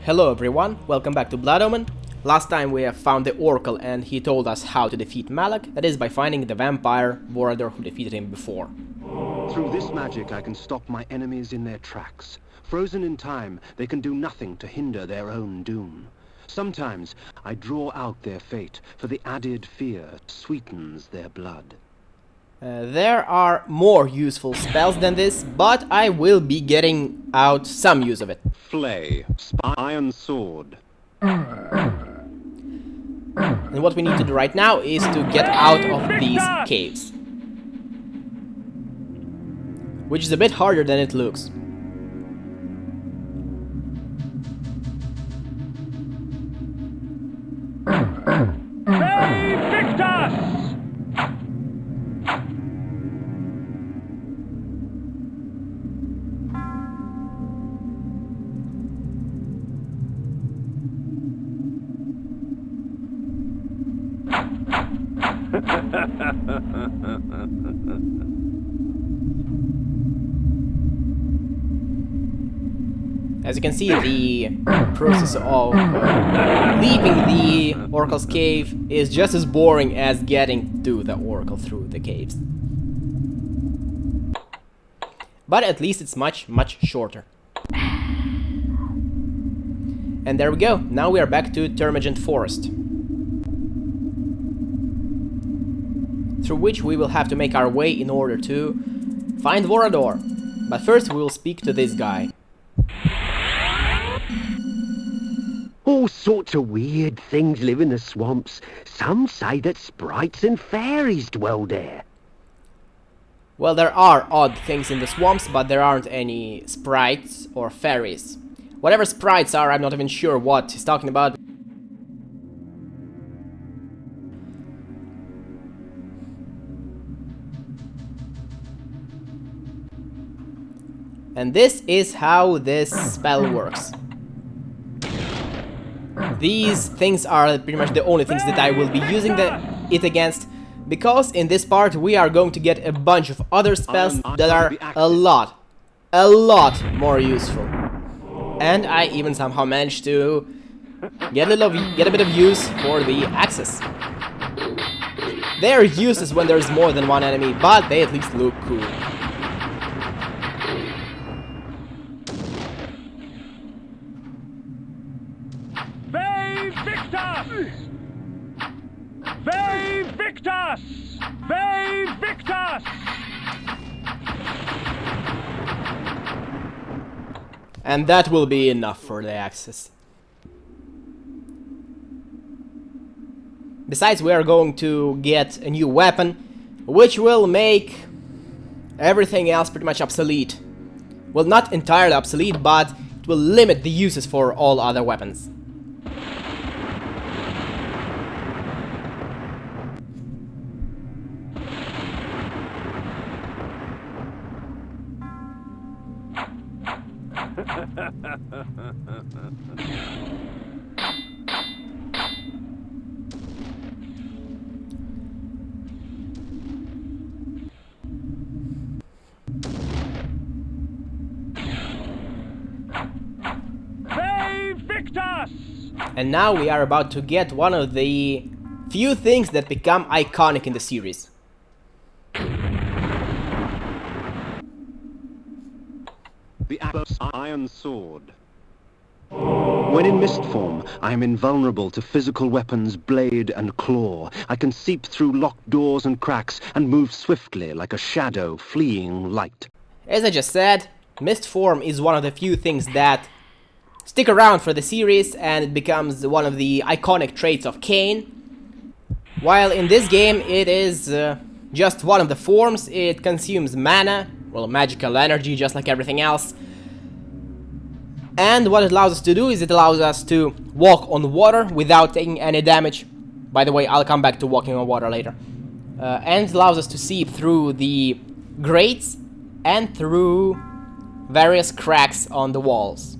Hello everyone, welcome back to Blood Omen. Last time we have found the Oracle and he told us how to defeat Malak, that is by finding the vampire Vorador who defeated him before. Through this magic I can stop my enemies in their tracks. Frozen in time, they can do nothing to hinder their own doom. Sometimes I draw out their fate, for the added fear sweetens their blood. There are more useful spells than this, but I will be getting out some use of it. Flay, iron sword. And what we need to do right now is to get out of these caves. Which is a bit harder than it looks. As you can see, the process of leaving the Oracle's cave is just as boring as getting to the Oracle through the caves. But at least it's much shorter. And there we go, now we are back to Termogent Forest, through which we will have to make our way in order to find Vorador. But first we will speak to this guy. All sorts of weird things live in the swamps. Some say that sprites and fairies dwell there. Well, there are odd things in the swamps, but there aren't any sprites or fairies. Whatever sprites are, I'm not even sure what he's talking about. And this is how this spell works. These things are pretty much the only things that I will be using it against, because in this part we are going to get a bunch of other spells that are a lot more useful. And I even somehow managed to get a bit of use for the axes. They are useless when there's more than one enemy, but they at least look cool. And that will be enough for the axes. Besides, we are going to get a new weapon, which will make everything else pretty much obsolete. Well, not entirely obsolete, but it will limit the uses for all other weapons. And now we are about to get one of the few things that become iconic in the series. The iron sword. When in mist form, I am invulnerable to physical weapons, blade and claw. I can seep through locked doors and cracks and move swiftly like a shadow fleeing light. As I just said, mist form is one of the few things that stick around for the series, and it becomes one of the iconic traits of Kain. While in this game it is just one of the forms. It consumes mana, well, magical energy, just like everything else. And what it allows us to do is it allows us to walk on water without taking any damage. By the way, I'll come back to walking on water later. And it allows us to seep through the grates and through various cracks on the walls.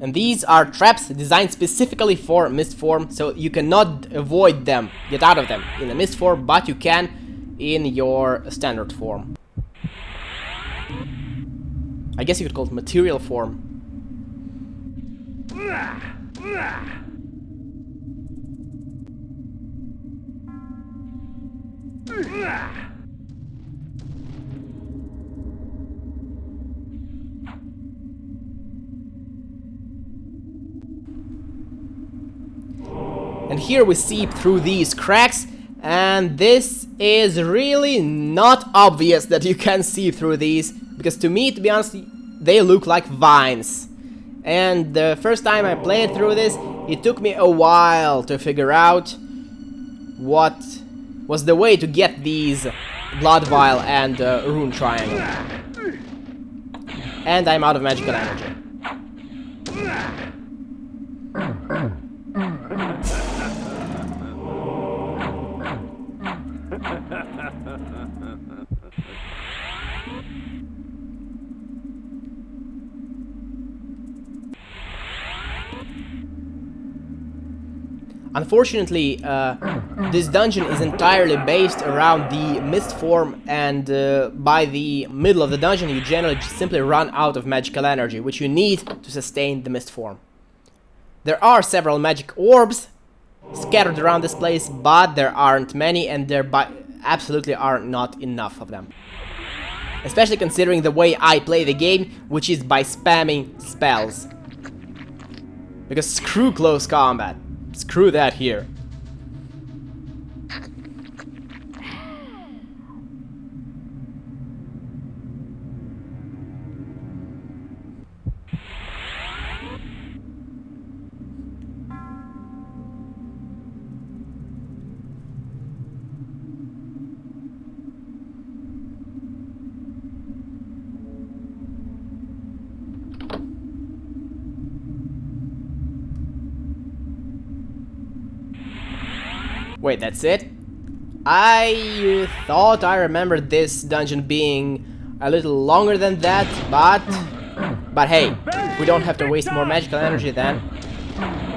And these are traps designed specifically for mist form, so you cannot avoid them, get out of them in a mist form, but you can in your standard form. I guess you could call it material form. And here we seep through these cracks, and this is really not obvious that you can see through these, because to me, to be honest, they look like vines. And the first time I played through this, it took me a while to figure out what was the way to get these Blood Vial and Rune Triangle. And I'm out of magical energy. Unfortunately, this dungeon is entirely based around the mist form, and by the middle of the dungeon you generally just simply run out of magical energy, which you need to sustain the mist form. There are several magic orbs scattered around this place, but there aren't many, and there absolutely are not enough of them. Especially considering the way I play the game, which is by spamming spells. Because screw close combat. Screw that here. Wait, that's it? I thought I remembered this dungeon being a little longer than that, but hey, if we don't have to waste more magical energy then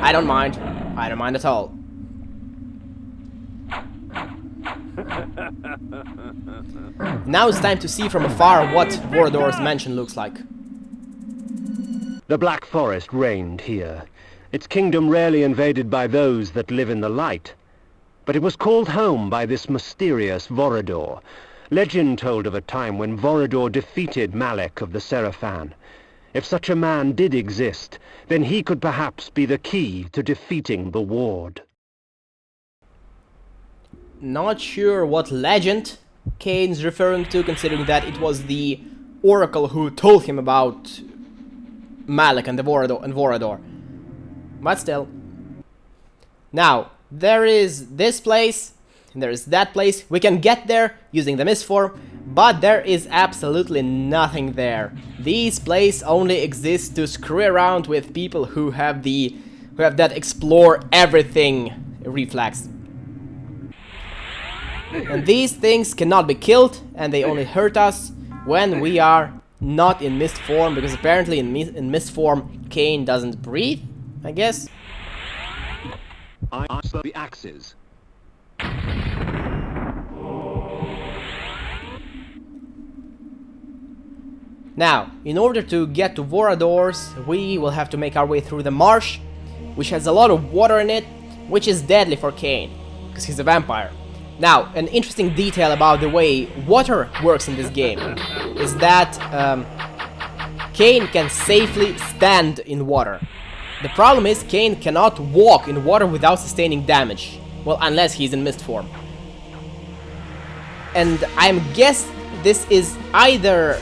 I don't mind. I don't mind at all. Now it's time to see from afar what Vorador's mansion looks like. The Black Forest reigned here, its kingdom rarely invaded by those that live in the light. But it was called home by this mysterious Vorador. Legend told of a time when Vorador defeated Malek of the Seraphan. If such a man did exist, then he could perhaps be the key to defeating the Ward. Not sure what legend Kain's referring to, considering that it was the Oracle who told him about Malek and the Vorador. But still. Now, there is this place, and there is that place. We can get there using the mist form, but there is absolutely nothing there. These places only exist to screw around with people who have that explore everything reflex. And these things cannot be killed, and they only hurt us when we are not in mist form, because apparently in mist form Kain doesn't breathe, I guess. I answer the axes. Now, in order to get to Vorador's, we will have to make our way through the marsh, which has a lot of water in it, which is deadly for Kain, because he's a vampire. Now, an interesting detail about the way water works in this game is that Kain can safely stand in water. The problem is Kain cannot walk in water without sustaining damage. Well, unless he's in mist form. And I'm guess this is either...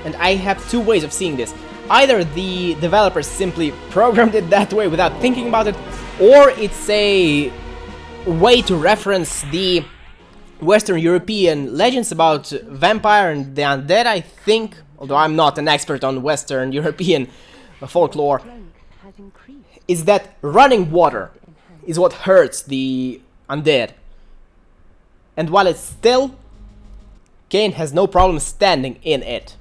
And I have two ways of seeing this. Either the developers simply programmed it that way without thinking about it, or it's a way to reference the Western European legends about vampire and the undead, I think. Although I'm not an expert on Western European folklore, is that running water is what hurts the undead. And while it's still, Kain has no problem standing in it.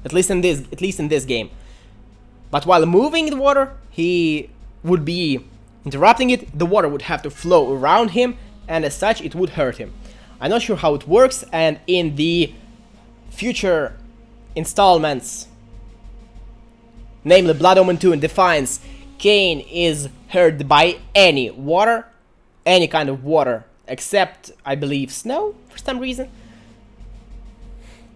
At least in this game. But while moving the water, he would be interrupting it, the water would have to flow around him, and as such it would hurt him. I'm not sure how it works, and in the future installments namely Blood Omen 2 in Defiance, Kain is hurt by any water, any kind of water, except, I believe, snow, for some reason.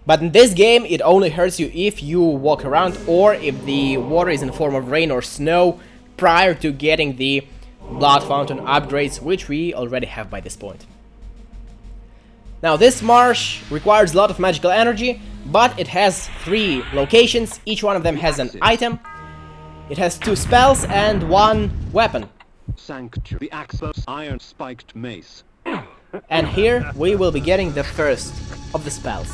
But in this game, it only hurts you if you walk around or if the water is in the form of rain or snow prior to getting the Blood Fountain upgrades, which we already have by this point. Now, this marsh requires a lot of magical energy, but it has 3 locations. Each one of them has an item. It has 2 spells and 1 weapon. Sanctuary, the Axos iron spiked mace. And here we will be getting the first of the spells.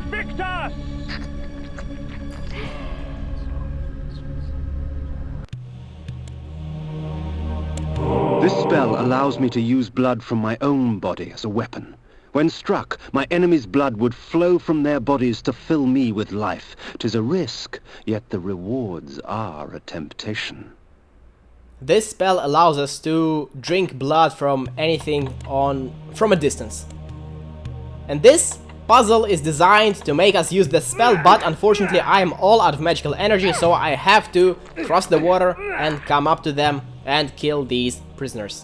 Victus! This spell allows me to use blood from my own body as a weapon. When struck, my enemy's blood would flow from their bodies to fill me with life. 'Tis a risk, yet the rewards are a temptation. This spell allows us to drink blood from anything from a distance. And this puzzle is designed to make us use the spell, but unfortunately I am all out of magical energy, so I have to cross the water and come up to them and kill these prisoners.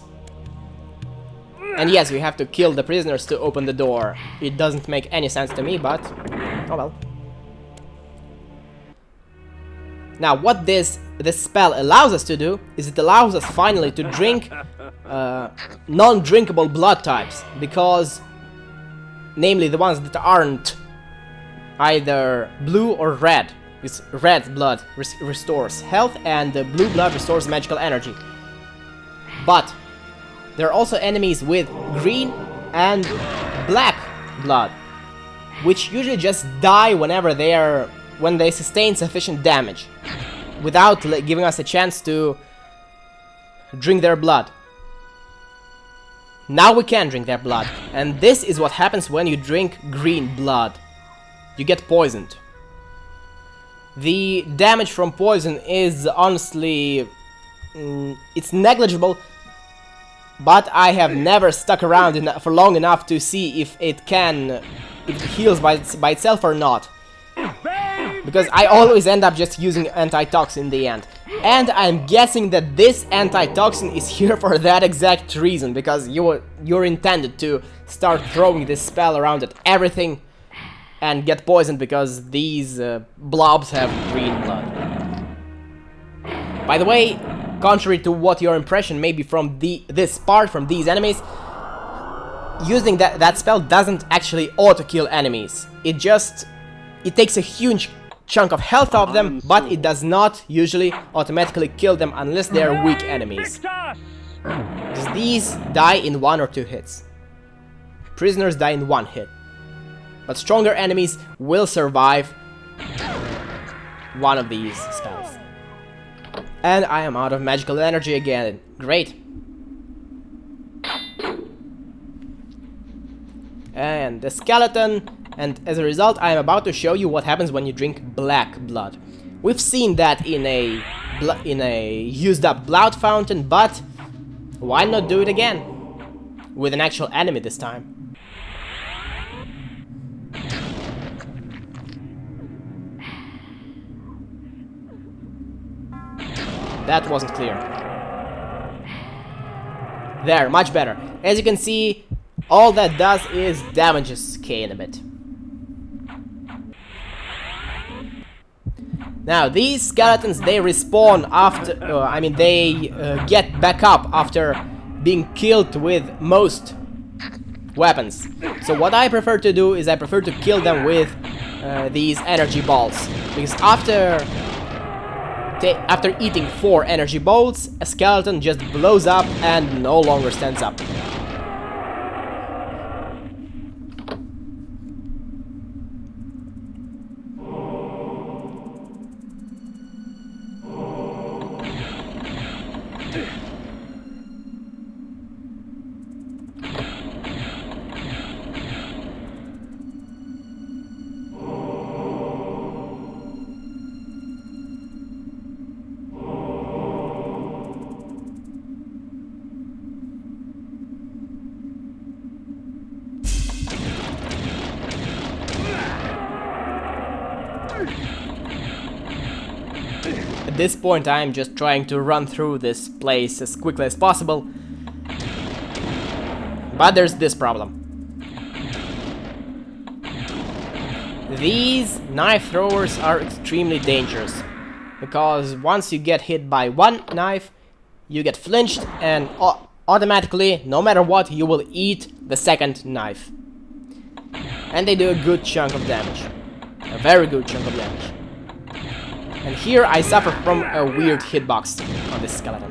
And yes, we have to kill the prisoners to open the door. It doesn't make any sense to me, but oh well. Now, what this spell allows us to do is it allows us finally to drink non-drinkable blood types, because namely the ones that aren't either blue or red. Because red blood restores health and blue blood restores magical energy. But there are also enemies with green and black blood, which usually just die when they sustain sufficient damage, without giving us a chance to drink their blood. Now we can drink their blood, and this is what happens when you drink green blood. You get poisoned. The damage from poison is honestly, it's negligible, but I have never stuck around for long enough to see if it heals by itself or not. Because I always end up just using antitoxin in the end. And I'm guessing that this antitoxin is here for that exact reason, because you're intended to start throwing this spell around at everything and get poisoned because these blobs have green blood. By the way, contrary to what your impression may be from this part, from these enemies, using that spell doesn't actually auto-kill enemies. It takes a huge chunk of health off them, but it does not usually automatically kill them unless they are weak enemies. Because these die in 1 or 2 hits. Prisoners die in 1 hit. But stronger enemies will survive one of these spells. And I am out of magical energy again. Great. And the skeleton. And as a result, I am about to show you what happens when you drink black blood. We've seen that in a used up blood fountain, but why not do it again? With an actual enemy this time. That wasn't clear. There, much better. As you can see, all that does is damages Kain a bit. Now, these skeletons, they respawn after, they get back up after being killed with most weapons. So what I prefer to do is I prefer to kill them with these energy balls. Because after eating 4 energy balls, a skeleton just blows up and no longer stands up. At this point I'm just trying to run through this place as quickly as possible. But there's this problem. These knife throwers are extremely dangerous, because once you get hit by one knife, you get flinched and automatically, no matter what, you will eat the second knife. And they do a good chunk of damage. A very good chunk of damage. And here I suffer from a weird hitbox on this skeleton.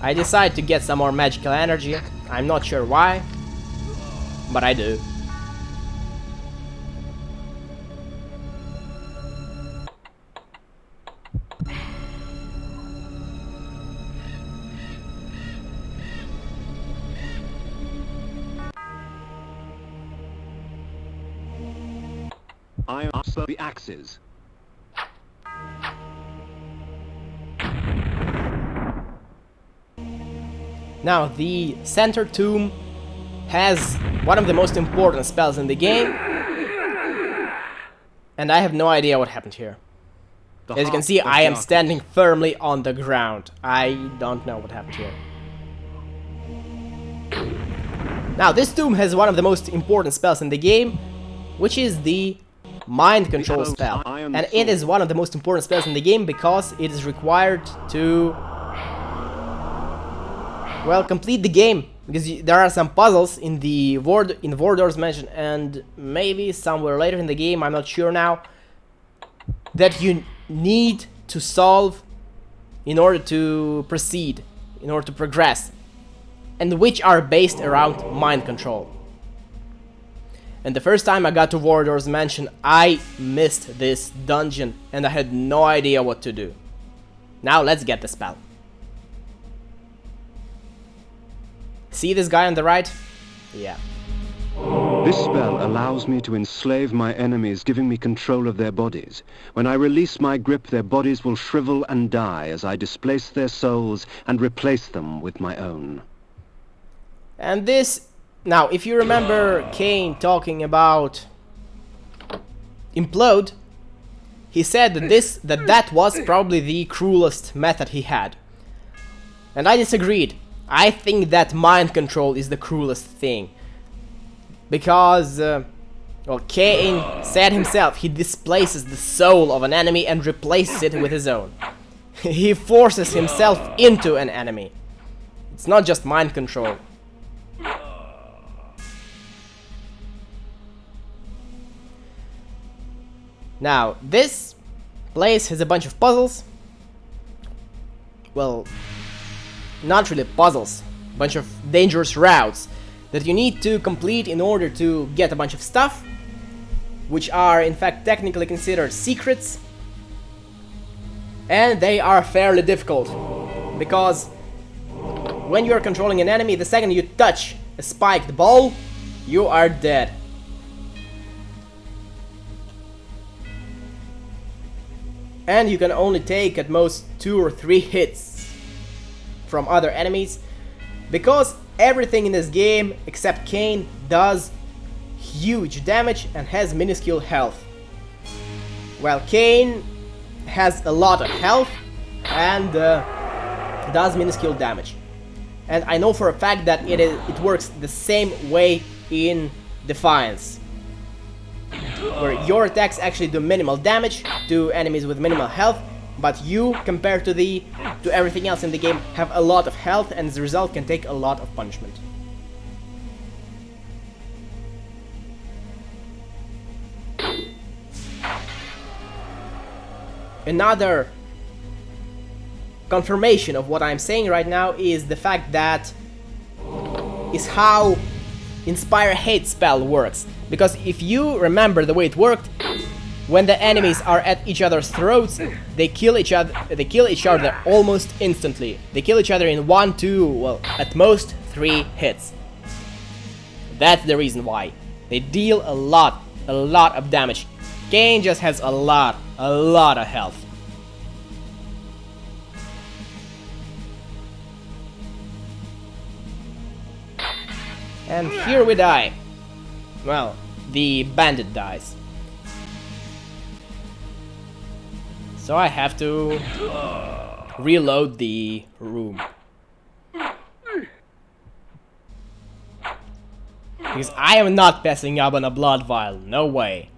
I decide to get some more magical energy. I'm not sure why, but I do. I answer the axes. Now, the center tomb has one of the most important spells in the game, and I have no idea what happened here. As you can see, I am standing firmly on the ground. I don't know what happened here. Now, this tomb has one of the most important spells in the game, which is the mind control spell. And it is one of the most important spells in the game because it is required to, well, complete the game. Because there are some puzzles in the Vorador's mansion and maybe somewhere later in the game, I'm not sure now, that you need to solve in order to proceed, in order to progress, and which are based around mind control. And the first time I got to Vorador's mansion, I missed this dungeon and I had no idea what to do. Now let's get the spell. See this guy on the right? Yeah. This spell allows me to enslave my enemies, giving me control of their bodies. When I release my grip, their bodies will shrivel and die as I displace their souls and replace them with my own. And this... Now, if you remember Kain talking about implode, he said that that was probably the cruelest method he had. And I disagreed. I think that mind control is the cruelest thing. Because, well, Kain said himself, he displaces the soul of an enemy and replaces it with his own. He forces himself into an enemy. It's not just mind control. Now, this place has a bunch of puzzles. Well, not really puzzles. A bunch of dangerous routes that you need to complete in order to get a bunch of stuff, which are in fact technically considered secrets. And they are fairly difficult, because when you are controlling an enemy, the second you touch a spiked ball, you are dead. And you can only take at most 2 or 3 hits from other enemies, because everything in this game except Kain does huge damage and has minuscule health. While Kain has a lot of health and does minuscule damage. And I know for a fact that it works the same way in Defiance, where your attacks actually do minimal damage to enemies with minimal health, but you, compared to everything else in the game, have a lot of health, and as a result can take a lot of punishment. Another confirmation of what I'm saying right now is the fact that is how Inspire Hate spell works. Because if you remember the way it worked, when the enemies are at each other's throats, they kill each other. They kill each other almost instantly. They kill each other in 1, 2, well, at most 3 hits. That's the reason why. They deal a lot of damage. Kain just has a lot of health. And here we die. Well, the bandit dies. So I have to reload the room. Because I am not passing up on a blood vial, no way.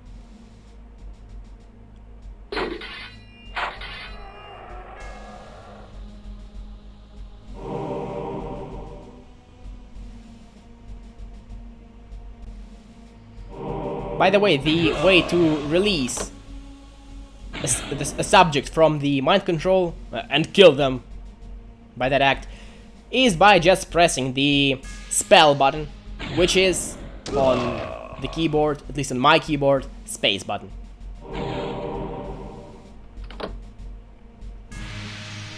By the way, the way to release a subject from the mind control and kill them by that act is by just pressing the spell button, which is on the keyboard, at least on my keyboard, space button.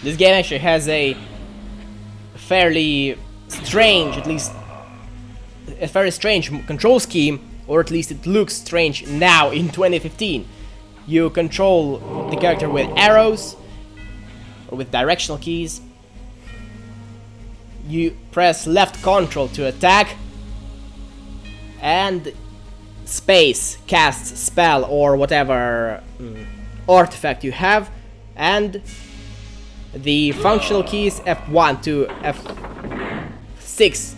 This game actually has a fairly strange, at least a very strange control scheme, or at least it looks strange now in 2015. You control the character with arrows or with directional keys. You press left control to attack, and space casts spell or whatever artifact you have, and the functional keys F1 to F6,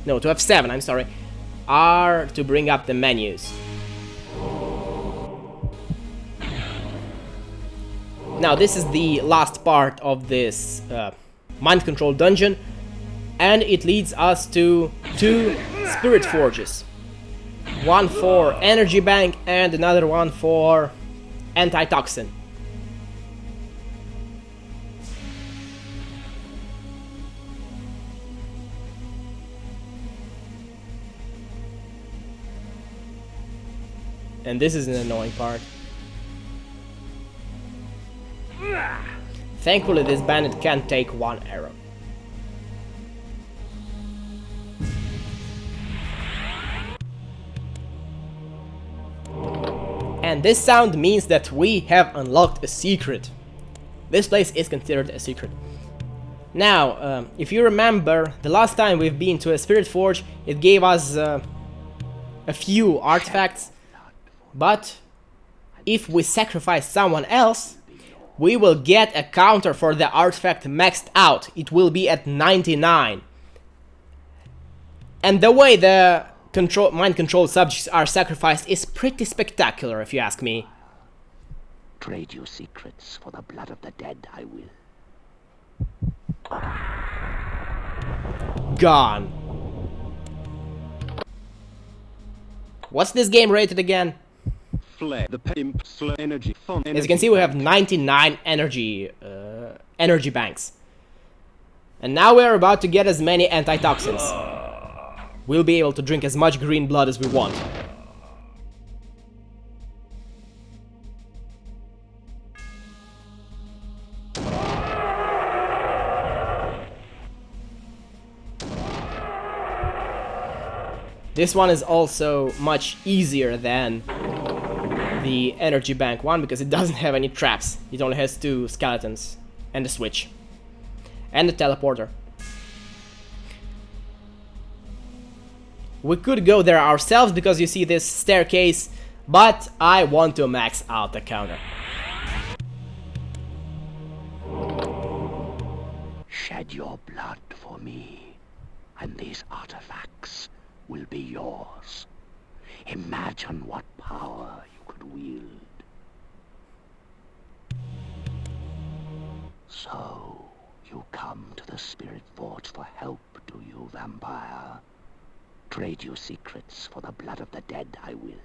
no, to F7, I'm sorry, are to bring up the menus. Now this is the last part of this mind control dungeon, and it leads us to 2 spirit forges. One for energy bank and another one for antitoxin. And this is an annoying part. Thankfully, this bandit can take 1 arrow. And this sound means that we have unlocked a secret. This place is considered a secret. Now, if you remember, the last time we've been to a Spirit Forge, it gave us a few artifacts. But if we sacrifice someone else, we will get a counter for the artifact maxed out. It will be at 99. And the way the mind control subjects are sacrificed is pretty spectacular, if you ask me. Trade your secrets for the blood of the dead, I will. Gone. What's this game rated again? The pimp slow energy font. As you can see, we have 99 energy banks. And now we're about to get as many antitoxins. We'll be able to drink as much green blood as we want. This one is also much easier than the energy bank one because it doesn't have any traps. It only has 2 skeletons and a switch and a teleporter. We could go there ourselves because you see this staircase, but I want to max out the counter. Shed your blood for me, and these artifacts will be yours. Imagine what power you could wield. So, you come to the Spirit Forge for help, do you, vampire? Trade your secrets for the blood of the dead, I will.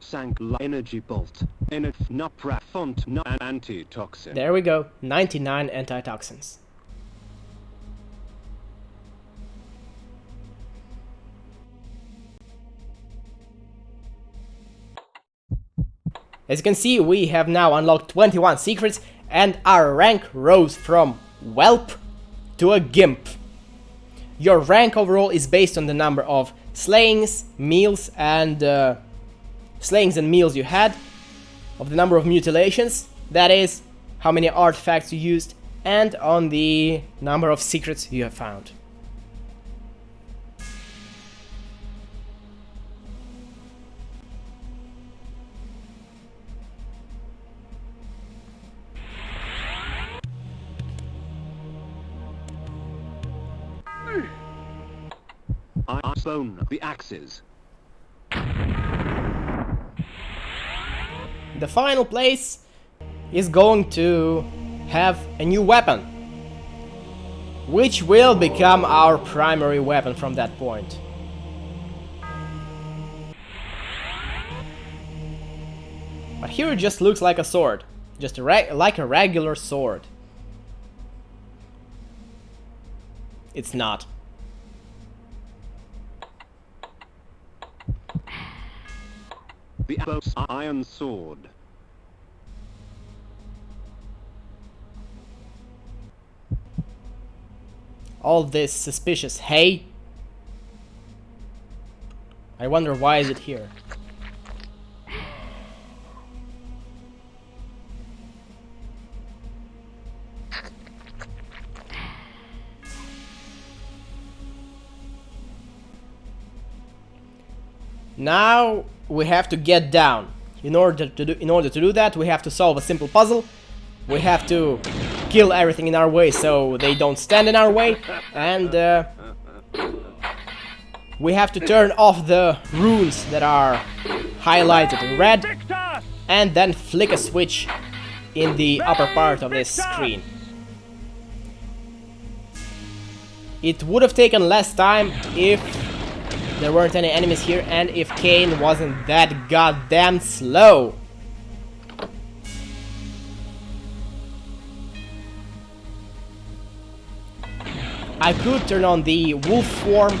Sank energy bolt. Nupra font antitoxin. There we go, 99 antitoxins. As you can see, we have now unlocked 21 secrets, and our rank rose from whelp to a gimp. Your rank overall is based on the number of slayings, meals and meals you had, of the number of mutilations, that is, how many artifacts you used, and on the number of secrets you have found. I bone the axes. The final place is going to have a new weapon, which will become our primary weapon from that point. But here it just looks like a sword, just like a regular sword. It's not. The iron sword. All this suspicious hay. I wonder why is it here. Now we have to get down. In order to do that, we have to solve a simple puzzle. We have to kill everything in our way so they don't stand in our way, and we have to turn off the runes that are highlighted in red, and then flick a switch in the upper part of this screen. It would have taken less time if there weren't any enemies here and if Kain wasn't that goddamn slow. I could turn on the wolf form,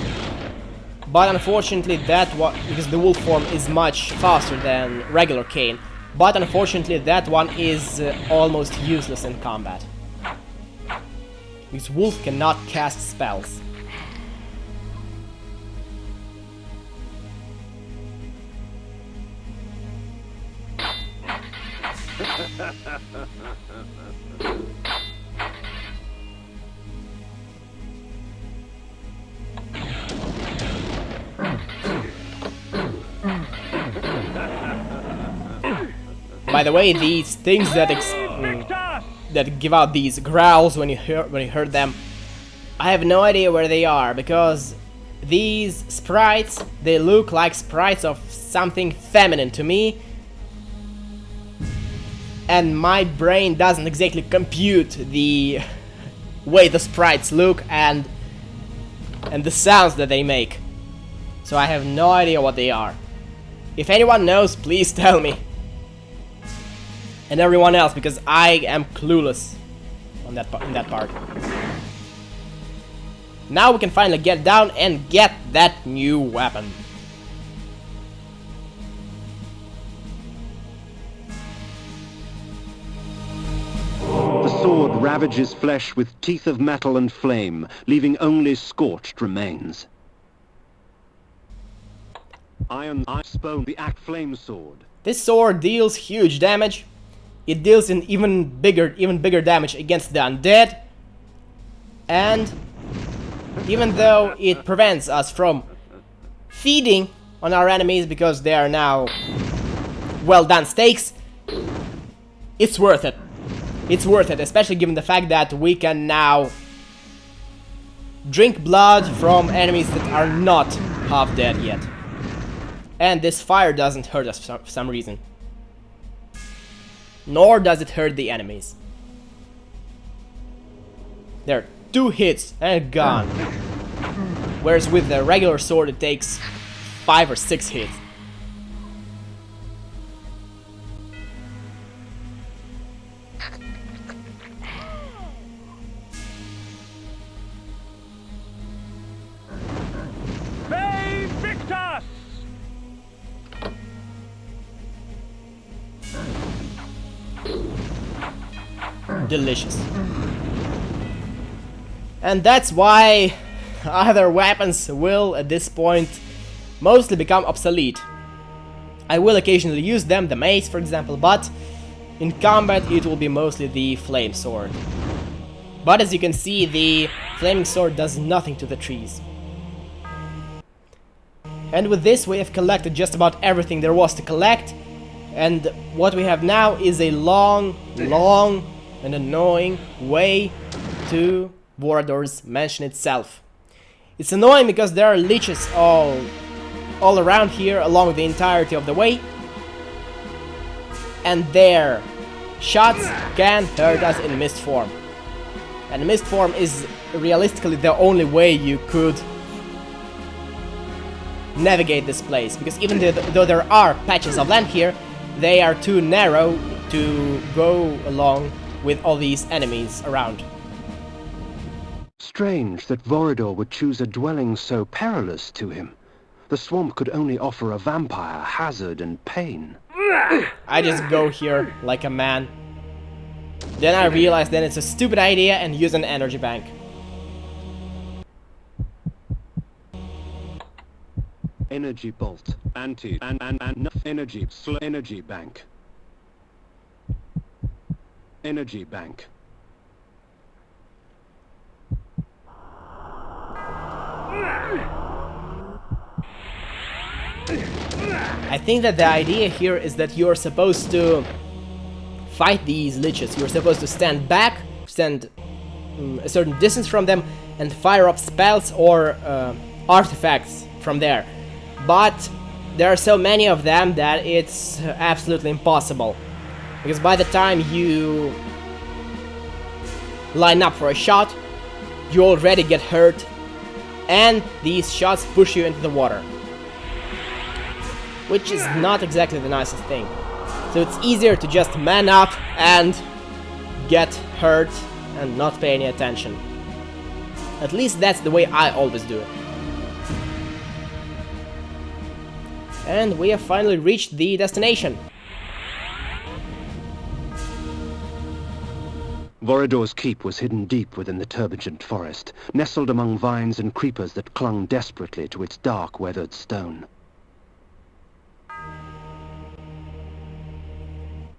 but unfortunately because the wolf form is much faster than regular Kain, but unfortunately that one is almost useless in combat. Because wolf cannot cast spells. By the way, these things that give out these growls when you heard them, I have no idea where they are, because these sprites, they look like sprites of something feminine to me, and my brain doesn't exactly compute the way the sprites look and the sounds that they make. So I have no idea what they are. If anyone knows, please tell me. And everyone else, because I am clueless on in that part. Now we can finally get down and get that new weapon. The sword ravages flesh with teeth of metal and flame, leaving only scorched remains. Iron Bone, the Act Flame Sword. This sword deals huge damage. It deals an even bigger damage against the undead. And even though it prevents us from feeding on our enemies because they are now well done steaks, it's worth it. It's worth it, especially given the fact that we can now drink blood from enemies that are not half dead yet. And this fire doesn't hurt us for some reason. Nor does it hurt the enemies. There, 2 hits and gone. Whereas with the regular sword it takes 5 or 6 hits. delicious. And that's why other weapons will, at this point, mostly become obsolete. I will occasionally use them, the mace for example, but in combat it will be mostly the flame sword. But as you can see, the flaming sword does nothing to the trees. And with this we have collected just about everything there was to collect, and what we have now is a long and annoying way to Vorador's mansion itself. It's annoying because there are leeches all around here along the entirety of the way, and their shots can hurt us in mist form. And mist form is realistically the only way you could navigate this place, because even though there are patches of land here, they are too narrow to go along with all these enemies around. Strange that Vorador would choose a dwelling so perilous to him. The swamp could only offer a vampire hazard and pain. I just go here like a man. Then I realize that it's a stupid idea and use an energy bank. Energy bolt, anti and energy energy bank. Energy bank. I think that the idea here is that you're supposed to fight these liches. You're supposed to stand back, stand a certain distance from them, and fire up spells or artifacts from there. But there are so many of them that it's absolutely impossible. Because by the time you line up for a shot, you already get hurt, and these shots push you into the water. Which is not exactly the nicest thing. So it's easier to just man up and get hurt and not pay any attention. At least that's the way I always do it. And we have finally reached the destination. Vorador's keep was hidden deep within the Termogent forest, nestled among vines and creepers that clung desperately to its dark, weathered stone.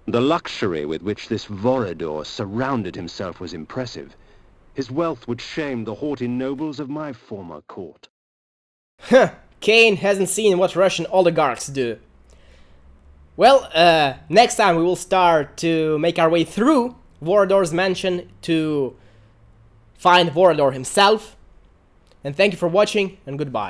The luxury with which this Vorador surrounded himself was impressive. His wealth would shame the haughty nobles of my former court. Huh, Kain hasn't seen what Russian oligarchs do. Well, next time we will start to make our way through Vorador's mansion to find Vorador himself. And thank you for watching, and goodbye.